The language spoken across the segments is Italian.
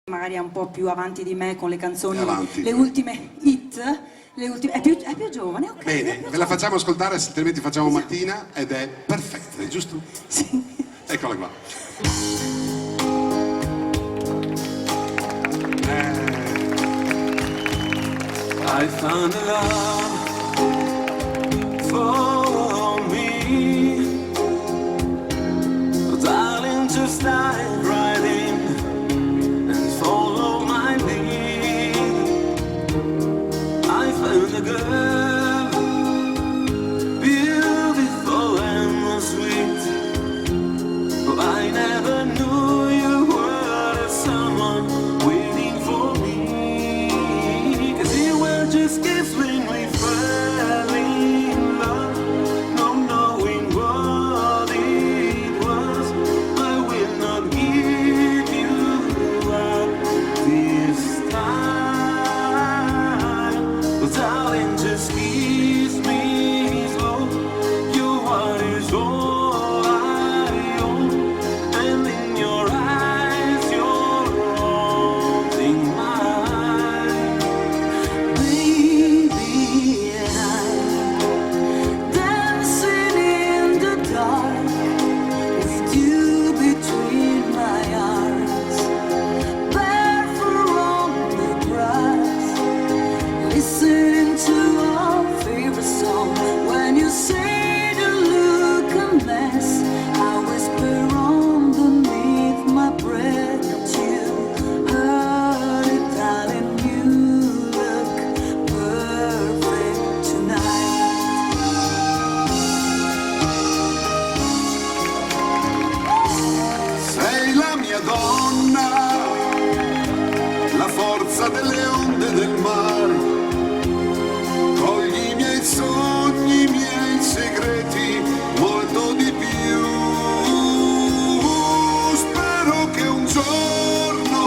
magari è un po' più avanti di me con le canzoni, Avanti. le ultime hit, è più giovane, ok. Bene, ve la facciamo ascoltare, altrimenti facciamo mattina ed è perfetta, è giusto? Sì. Eccola qua. I found a love for me, darling, just dive right in and follow my lead. I found a girl, beautiful and sweet, but I never knew you were someone waiting for me, 'cause you were just gifting me fell in love, not knowing what it was. I will not give you up this time, but darling, just kiss me slow. Your heart is all I own, and in your eyes you're haunting mine. Baby, I'm dancing in the dark with you between my arms, barefoot on the grass, listening to our favorite song. When you say to look a mess, I whisper underneath my breath that you heard it, darling. You look perfect tonight. Sei la mia donna, la forza delle onde del mare. Cogli i miei sogni, i miei segreti, molto di più. Spero che un giorno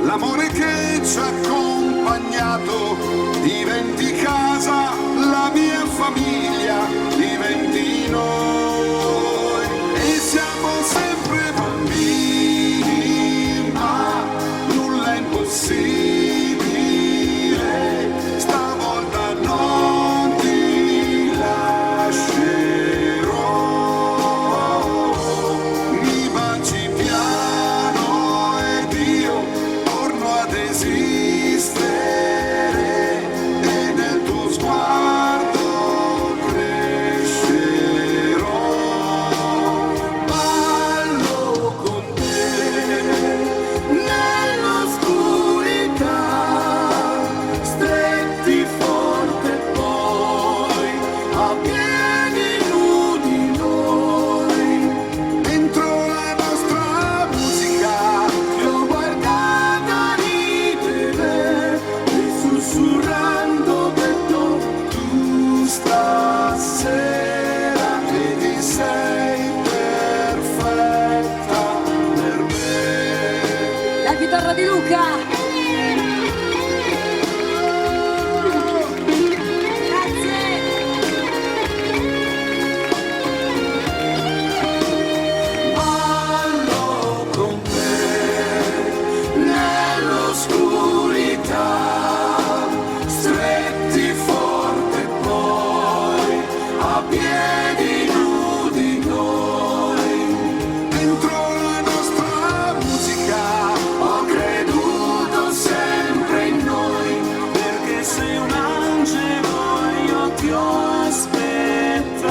l'amore che ci ha accompagnato diventi casa, la mia famiglia diventi noi. E siamo sempre bambini, ma nulla è impossibile. Stavolta non ti lascerò. Mi baci piano ed io torno ad esistere, e nel tuo sguardo crescerò. Ballo con te nell'oscurità, stretti forte poi a piedi nudi noi. Dentro la nostra musica ti ho guardata ridere e sussurrando detto: tu stasera vedi sei perfetta per me. La chitarra di Luca. Ballo con te nell'oscurità, stretti forte poi a piedi nudi noi. Dentro la nostra musica Ho creduto sempre in noi, perché sei un angelo, io ti ho aspettato,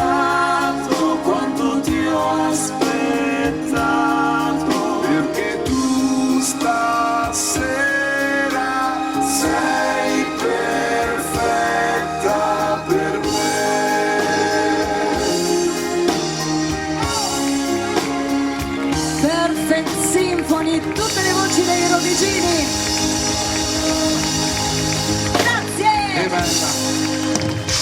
quanto ti ho aspettato. perché tu stasera sei perfetta per me. Perfect Symphony, tutte le voci dei Rovigini. Grazie! Che bella.